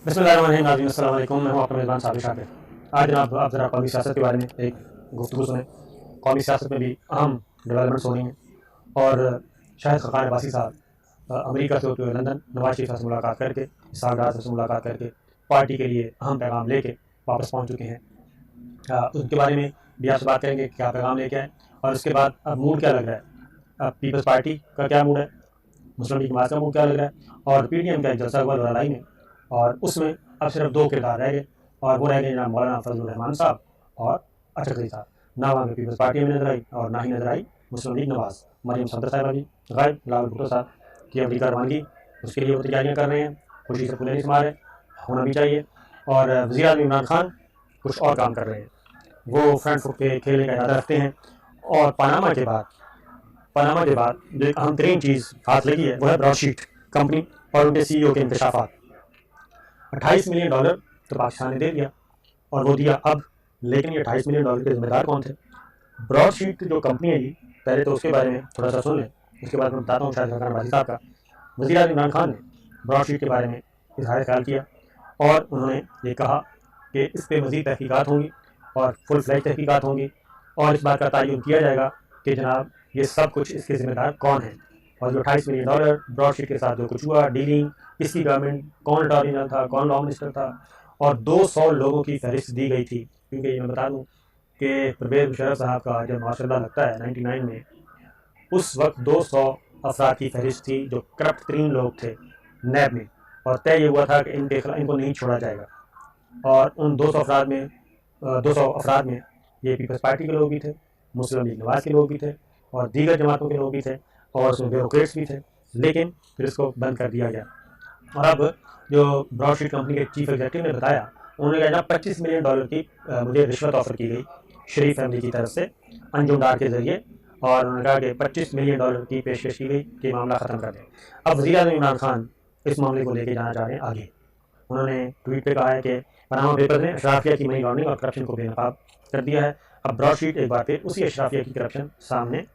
बिस्मिल्लाहिर्रहमानिर्रहीम। अस्सलाम वालेकुम। मैं हूँ आपका मेज़बान साबिर शाकिर। आज जनाब आप ज़रा कौमी सियासत के बारे में एक गुफ्तगू सुने। कौमी सियासत में भी अहम डेवलपमेंट्स हो रही हैं और शाहिद खकान अब्बासी साहब अमेरिका से होते हुए लंदन नवाज शरीफ से मुलाकात करके, इसहाक डार से मुलाकात करके पार्टी के लिए अहम पैगाम लेके वापस पहुँच चुके हैं। उनके बारे में भी आपसे बात करेंगे, क्या पैगाम लेके आए और उसके बाद अब मूड क्या लग रहा है, अब पीपल्स पार्टी का क्या मूड है, मुस्लिम लीग नवाज का मूड क्या लग रहा है और PTM का एक जलसा हुआ लड़ाई में, और उसमें अब सिर्फ दो किरदार रह गए और वो रह गए जनाब मौलाना फजलुर रहमान साहब और अशरफ साहब। ना वहाँ पे पीपल्स पार्टी में नजर आई और ना ही नजर आई मुस्लिम लीग नवाज। मरियम सदर साहब भी गायब। बिलावल भुट्टो साहब की अमरीका रवानगी, उसके लिए वो तैयारियाँ कर रहे हैं, खुशी से फूले नहीं समा रहे, होना भी चाहिए। और वज़ीर आज़म इमरान खान कुछ और काम कर रहे हैं, वो फ्रंट फुट के खेलने का इरादा रखते हैं। और पनामा के बाद जो एक अहम तरीन चीज़ हाथ लगी है वो है ब्रॉडशीट कंपनी और उनके CEO के इंकशाफात। $28 मिलियन तो पाकिस्तान ने दे दिया और वो दिया अब, लेकिन ये $28 मिलियन के जिम्मेदार कौन थे? ब्रॉडशीट जो कंपनी है जी, पहले तो उसके बारे में थोड़ा सा सुन लें, उसके बाद मैं बताता हूँ शाहिद खकान अब्बासी साहब का। वज़ीर आज़म इमरान खान ने ब्रॉडशीट के बारे में इजहार ख्याल किया और उन्होंने ये कहा कि इस पर मज़ीद तहकीकात होंगी और फुल फ्लैज तहकीकात होंगी और इस बात का तयन किया जाएगा कि जनाब ये सब कुछ इसके ज़िम्मेदार कौन है और जो $28 मिलियन ब्रॉडशीट के साथ जो कुछ हुआ, डीलिंग, किसकी गवर्नमेंट, कौन अटॉर्नी जनरल था, कौन लॉ मिनिस्टर था, और 200 लोगों की फहरिस्त दी गई थी। क्योंकि ये मैं बता दूँ कि परवेज़ मुशर्रफ साहब का जब माशल्लाह लगता है 99 में, उस वक्त 200 अफराद की फहरिस्त थी जो करप्ट तरीन लोग थे नैब में, और तय ये हुआ था कि इनको नहीं छोड़ा जाएगा। और उन 200 अफराद में ये पीपल्स पार्टी के लोग भी थे, मुस्लिम लीग नवाज के लोग भी थे और दीगर जमातों के लोग भी थे और उसमें ब्यूरोक्रेट्स भी थे, लेकिन फिर इसको बंद कर दिया गया। और अब जो ब्रॉडशीट कंपनी के चीफ एग्जीक्यूटिव ने बताया, उन्होंने कहा जनाब $25 मिलियन की मुझे रिश्वत ऑफर की गई शरीफ फैमिली की तरफ से अंजुम डार के ज़रिए, और उन्होंने कहा कि $25 मिलियन की पेशकश की गई कि मामला ख़त्म कर दें। अब वज़ीर आज़म इमरान खान इस मामले को लेकर जाना चाह रहे हैं आगे। उन्होंने ट्वीट पे कहा है कि पनामा पेपर्स ने अशराफिया की मनी लॉन्ड्रिंग और करप्शन को बेनकाब कर दिया है। अब ब्रॉडशीट एक बार फिर उसी अशराफिया की करप्शन सामने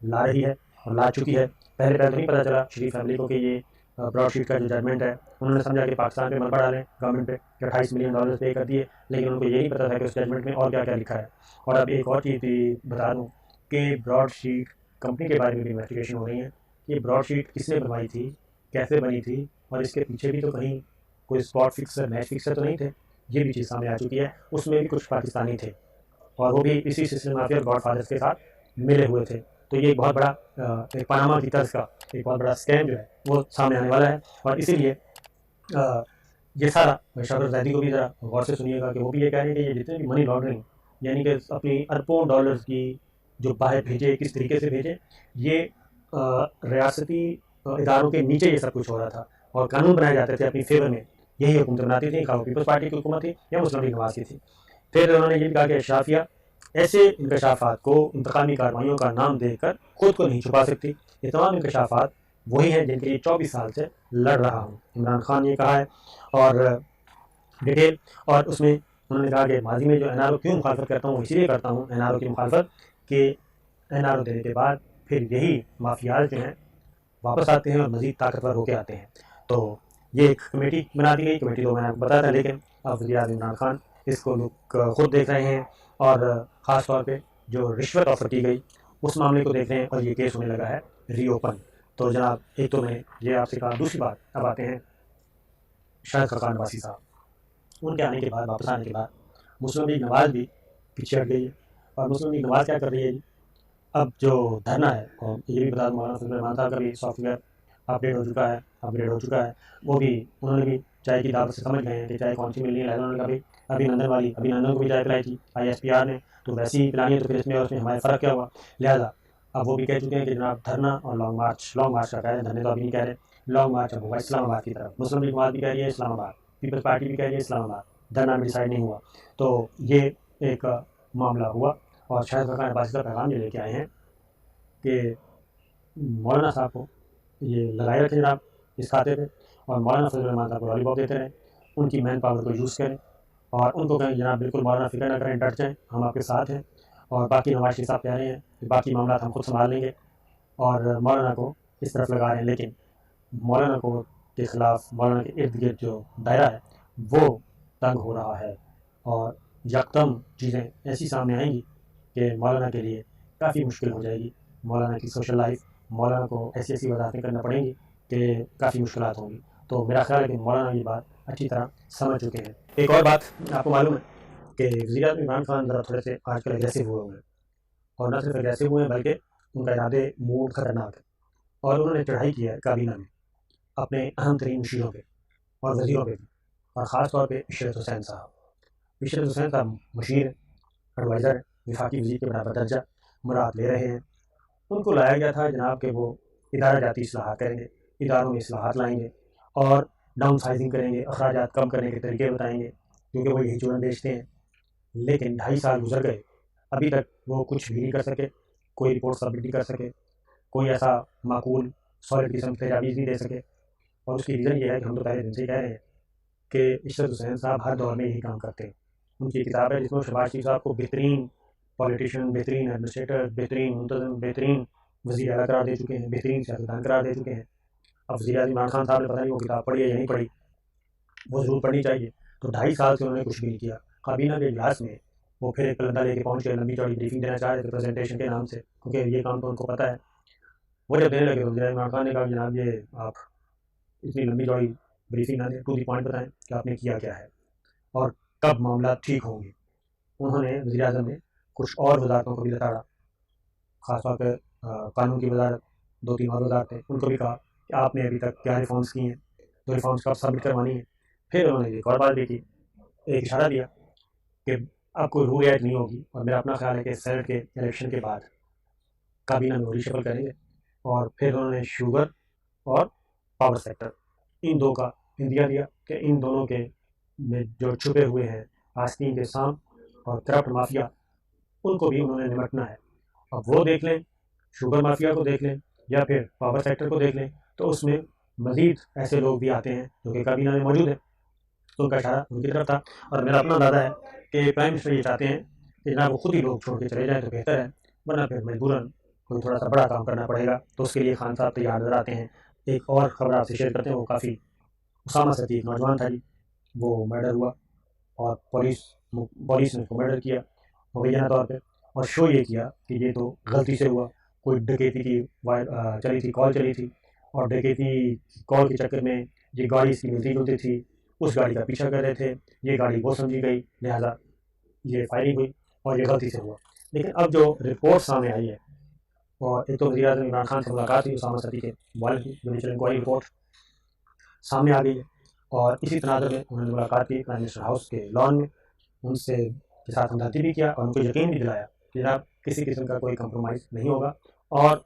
ला रही है और ला चुकी है। पहले तो नहीं पता चला शरीफ फैमिली को कि ये ब्रॉडशीट का जो जजमेंट है, उन्होंने समझा कि पाकिस्तान पे मलबा डालें गवर्नमेंट पे कि $28 मिलियन पे कर दिए, लेकिन उनको ये नहीं पता था कि उस जजमेंट में और क्या क्या लिखा है। और अब एक और चीज़ भी बता दूँ कि ब्रॉडशीट कंपनी के बारे में भी इन्वेस्टिगेशन हो रही है कि ब्रॉडशीट किसने बनवाई थी, कैसे बनी थी, और इसके पीछे भी तो कहीं कोई स्पॉट फिक्सर, मैच फिक्सर तो नहीं थे। ये भी चीज़ सामने आ चुकी है, उसमें भी कुछ पाकिस्तानी थे और वो भी इसी सिस्टम माफिया और गॉडफादर्स के साथ मिले हुए थे। तो ये एक बहुत बड़ा एक पनामा की तर्ज का एक बहुत बड़ा स्कैम जो है वो सामने आने वाला है। और इसीलिए ये सारा शौकत जैदी को भी ज़रा गौर से सुनिएगा कि वो भी ये कह रहे हैं कि ये जितने भी मनी लॉन्ड्रिंग, यानी कि अपनी अरबों डॉलर्स की जो बाहर भेजे, किस तरीके से भेजे, ये रियासती इदारों के नीचे ये सब कुछ हो रहा था और कानून बनाए जाते थे अपनी फेवर में। यही हुकूमत बनाती थी, खाओ पीपल्स पार्टी की हुकूमत थी या मुस्लिम लीग नवाज की थी। फिर उन्होंने ये भी कहा कि अशराफिया ऐसे इंकशाफात को इंतकामी कार्रवाइयों का नाम देकर खुद को नहीं छुपा सकती। ये तमाम इंकशाफात वही हैं जिनके लिए 24 साल से लड़ रहा हूँ, इमरान खान ने कहा है। और डिटेल और उसमें उन्होंने कहा कि माजी में जो NRO क्यों मुखालफत करता हूँ, इसीलिए करता हूँ NRO की मुखालफत कि NRO देने के बाद फिर यही माफियाज जो हैं वापस आते हैं और मज़ीद ताकतवर होकर आते हैं। तो ये एक कमेटी बना दी गई, कमेटी तो मैंने आपको बताया था, लेकिन अब वज़ीर आज़म इमरान खान इसको लोग खुद देख रहे हैं और ख़ास तौर पे जो रिश्वत ऑफर की गई उस मामले को देख रहे हैं और ये केस होने लगा है रीओपन। तो जनाब एक तो मैंने ये आपसे कहा, दूसरी बात अब आते हैं शाहिद खकान अब्बासी साहब। उनके आने के बाद, वापस आने के बाद मुस्लिम लीग नवाज भी पीछे हट गई है। और मुस्लिम लीग नवाज क्या कर रही है जी, अब जो धरना है, और ये भी बता दूँ मौलाना फजल रहमान साहब का भी सॉफ्टवेयर अपग्रेड हो चुका है। वो भी उन्होंने भी चाय की दावत से समझ गए हैं कि चाय कौन सी मिलनी है। लिहाजा उन्होंने कहा अभिनंदन को भी चाय पिलाई थी ISPR ने, तो वैसे ही पिलानी है, तो फिर इसमें और उसमें हमारा फ़र्क क्या हुआ। लिहाजा अब वो भी कह चुके हैं कि जनाब धरना और लॉन्ग मार्च का कह रहे हैं, धरने तो अभी नहीं कह रहे, लॉन्ग मार्च अब होगा इस्लामाबाद की तरफ। मुस्लिम लीग नवाज भी कह रही है इस्लामाबाद, पीपल्स पार्टी भी कह रही है इस्लामाबाद, धरना में डिसाइड नहीं हुआ। तो ये एक मामला हुआ और शाहिद खकान अब्बासी का पैगाम ये लेके आए हैं कि मौलाना साहब को ये लगाए रखें जनाब इस खाते पे, और मौलाना फजल रहमान साहब को लॉलीपॉप देते रहें, उनकी मैन पावर को यूज़ करें और उनको कहें जनाब बिल्कुल मौलाना फिक्र ना करें, डट जाएँ, हम आपके साथ हैं। और बाकी नवाज शरीफ साहब कह रहे हैं कि बाकी मामला हम खुद संभाल लेंगे और मौलाना को इस तरफ लगा रहे हैं, लेकिन मौलाना को के ख़िलाफ़, मौलाना के इर्द गिर्द जो दायरा है वो तंग हो रहा है और यकदम चीज़ें ऐसी सामने आएंगी कि मौलाना के लिए काफ़ी मुश्किल हो जाएगी। मौलाना की सोशल लाइफ, मौलाना को ऐसी ऐसी वजाहतें करना पड़ेंगी कि काफ़ी मुश्किलात होंगी। तो मेरा ख्याल है कि मौलाना ये बात अच्छी तरह समझ चुके हैं। एक और बात आपको मालूम है कि वज़ीर आज़म इमरान खान ज़रा थोड़े से आजकल एग्रेसिव हुए हुए हैं, और न सिर्फ एग्रेसिव हुए हैं बल्कि उनका इरादे मूड खतरनाक है। और उन्होंने चढ़ाई की है काबीना में अपने अहम तरीन मुशीरों पे और वज़ीरों पे भी, और ख़ास तौर पे इशरत हुसैन साहब। इशरत हुसैन साहब मुशीर एडवाइज़र वफाकी वज़ीर के बराबर दर्जा मुराद ले रहे हैं। उनको लाया गया था जनाब कि वो इदारा जाती इस्लाहात करेंगे, इदारों में इस्लाहात लाएंगे और डाउन साइजिंग करेंगे, अखराजात कम करने के तरीके बताएंगे, क्योंकि वो यही चूरन बेचते हैं। लेकिन 2.5 साल गुजर गए, अभी तक वो कुछ भी नहीं कर सके, कोई रिपोर्ट सबमिट नहीं कर सके, कोई ऐसा माकूल सॉलिड किस्म के तजावीज़ नहीं दे सके। और उसकी रीज़न ये है कि हम तो पहले दिन से ही कह रहे हैं कि इशरत हुसैन साहब हर दौर में यही काम करते हैं। उनकी किताब है जिसमें शहबाज शरीफ साहब को बेहतरीन पॉलिटिशियन, बेहतरीन एडमिनिस्ट्रेटर, बेहतरीन मुंतज़िम, बेहतरीन वज़ीर आला करार दे चुके हैं, बेहतरीन सियासतदान करार दे चुके हैं। अब वज़ीर आज़म इमरान खान साहब ने पता नहीं वो किताब पढ़ी है या नहीं पढ़ी, वो ज़रूर पढ़नी चाहिए। तो 2.5 साल से उन्होंने कुछ भी नहीं किया। काबीना के इजलास में वो फिर एक कलंदा लेके पहुँच गए, लंबी चौड़ी ब्रीफिंग देना चाह रहे थे प्रेजेंटेशन के नाम से, क्योंकि ये काम तो उनको पता है। वो जब देने लगे तो वज़ीर आज़म इमरान खान ने कहा जनाब ये आप इतनी लंबी चौड़ी ब्रीफिंग ना दें, टू दी पॉइंट बताएं कि आपने किया क्या है और कब मामला ठीक होंगे। उन्होंने वज़ीर आज़म ने कुछ और वजारतों को भी लताड़ा, ख़ासतौर पर कानून की वजारत, 2-3 और वजारतें, उनको भी कहा कि आपने अभी तक क्या रिफॉर्म्स किए हैं, तो रिफॉर्म्स कब सबमिट करवानी है। फिर उन्होंने एक और बात भी की, एक इशारा दिया कि अब कोई रूल रियायत नहीं होगी, और मेरा अपना ख्याल है कि सेनेट के इलेक्शन के बाद काबीना में रिशफल करेंगे। और फिर उन्होंने शुगर और पावर सेक्टर, इन दो का इंदिया दिया कि इन दोनों के में जो छुपे हुए हैं आस्तीन के साम और करप्ट माफिया, उनको भी उन्होंने निपटना है। अब वो देख लें, शुगर माफिया को देख लें या फिर पावर सेक्टर को देख लें, तो उसमें मज़ीद ऐसे लोग भी आते हैं जो कि काबीना में मौजूद है। तो उनका इशारा उनकी तरफ था। और मेरा अपना अंदाज़ा है कि प्राइम मिनिस्टर ये चाहते हैं कि जनाब वो खुद ही लोग छोड़ के चले जाएँ तो बेहतर है, वरना फिर मजबूरन कोई थोड़ा सा बड़ा काम करना पड़ेगा। तो उसके लिए खान साहब तैयार नज़र आते हैं। एक और खबर आपसे शेयर करते हैं, वो काफ़ी उसामा सती एक नौजवान था जी, वो मर्डर हुआ और पुलिस ने उसको मर्डर किया मुबैना तौर पे, और शो ये किया कि ये तो गलती से हुआ, कोई डकैती की चली थी, कॉल चली थी, और डकैती कॉल के चक्कर में ये गाड़ी इसकी मिलती जुलती थी, उस गाड़ी का पीछा कर रहे थे, ये गाड़ी वो समझी गई, लिहाजा ये फायरिंग हुई और ये गलती से हुआ। लेकिन अब जो रिपोर्ट सामने आई है, और एक तो वज़ीर आज़म इमरान खान से मुलाकात हुई उसामा सती के वालिद की, जुडिशल इंक्वायरी रिपोर्ट सामने आ गई है, और इसी तनाज़ुर में उन्होंने मुलाकात की प्राइम मिनिस्टर हाउस के लॉन में, उनसे के साथ हमदर्दी भी किया और उनको यकीन भी दिलाया कि जनाब किसी किस्म का कोई कंप्रोमाइज़ नहीं होगा। और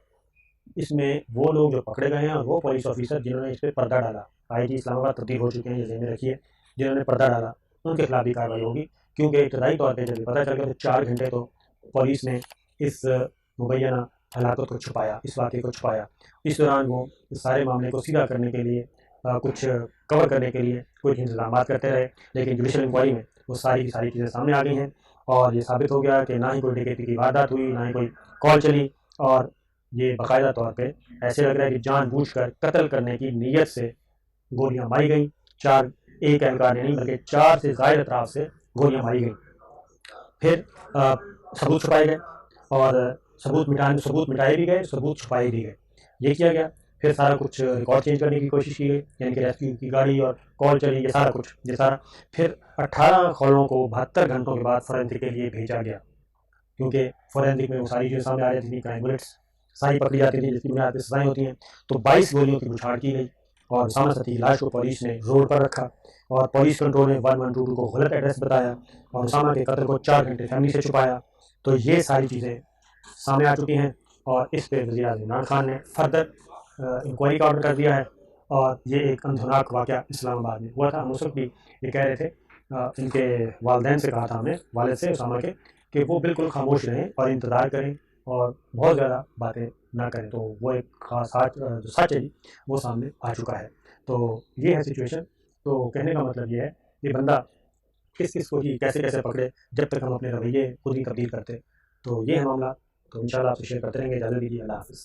इसमें वो लोग जो पकड़े गए हैं और वो पुलिस ऑफिसर जिन्होंने इस पर पर्दा डाला, आईजी इस्लामाबाद तब्दील हो चुके हैं, ये ज़हन में रखिए, जिन्होंने पर्दा डाला उनके खिलाफ भी कार्रवाई होगी। क्योंकि इब्तदाई तौर पर जब पता चल गया तो 4 घंटे तो पुलिस ने इस मुबैना हलाकत को छुपाया, इस वाक़े को छुपाया। इस दौरान वो इस सारे मामले को सीधा करने के लिए कुछ कवर करने के लिए कुछ इंतजाम करते रहे, लेकिन जुडिशल इंक्वायरी में वो सारी की सारी चीज़ें सामने आ गई हैं, और ये साबित हो गया कि ना ही कोई डकैती की वारदात हुई, ना ही कोई कॉल चली, और ये बाकायदा तौर पे ऐसे लग रहा है कि जानबूझकर कत्ल करने की नीयत से गोलियां मारी गई। चार, एक एहलकार ने नहीं बल्कि 4 से ज़ायद अतराफ से गोलियां मारी गई। फिर सबूत छुपाए गए, और सबूत मिटाए भी गए, सबूत छुपाए भी गए। ये किया गया। फिर सारा कुछ रिकॉर्ड चेंज करने की कोशिश की गई, यानी कि रेस्क्यू की गाड़ी और कॉल चली, ये सारा कुछ, ये सारा। फिर 18 खबरों को 72 घंटों के बाद फॉरेंसिक के लिए भेजा गया, क्योंकि फॉरेंसिक में वो सारी चीज़ें सामने आ जाती थी, क्राइम बुलेट्स सारी पकड़ी जाती थी जिसकी बुनियाद पर सजाएँ होती हैं। तो 22 गोलियों की बौछार की गई, और उसामा सती की लाश को पुलिस ने रोड पर रखा, और पुलिस कंट्रोल ने 1122 को गलत एड्रेस बताया, और उसामा के कत्ल को 4 घंटे फैमिली से छुपाया। तो ये सारी चीज़ें सामने आ चुकी हैं, और इस पर वज़ीर आज़म इमरान खान ने फर्दर इंक्वायरी का ऑर्डर कर दिया है। और ये एक अंधनाक वाक़या इस्लामाबाद में हुआ था। हम उस वक्त भी ये कह रहे थे, इनके वालिदैन से कहा था हमने, वालिद से उसामा के, कि वो बिल्कुल खामोश रहें और इंतज़ार करें और बहुत ज़्यादा बातें ना करें। तो वो एक खास जो सच है वो सामने आ चुका है। तो ये है सिचुएशन। तो कहने का मतलब ये है कि बंदा किस किस को ही कैसे कैसे पकड़े, जब तक हम अपने रवैये खुद ही तब्दील करते। तो ये है मामला। तो इंशाल्लाह आपसे शेयर करते रहेंगे। इजाज़त दीजिए। अल्लाह हाफ़िज़।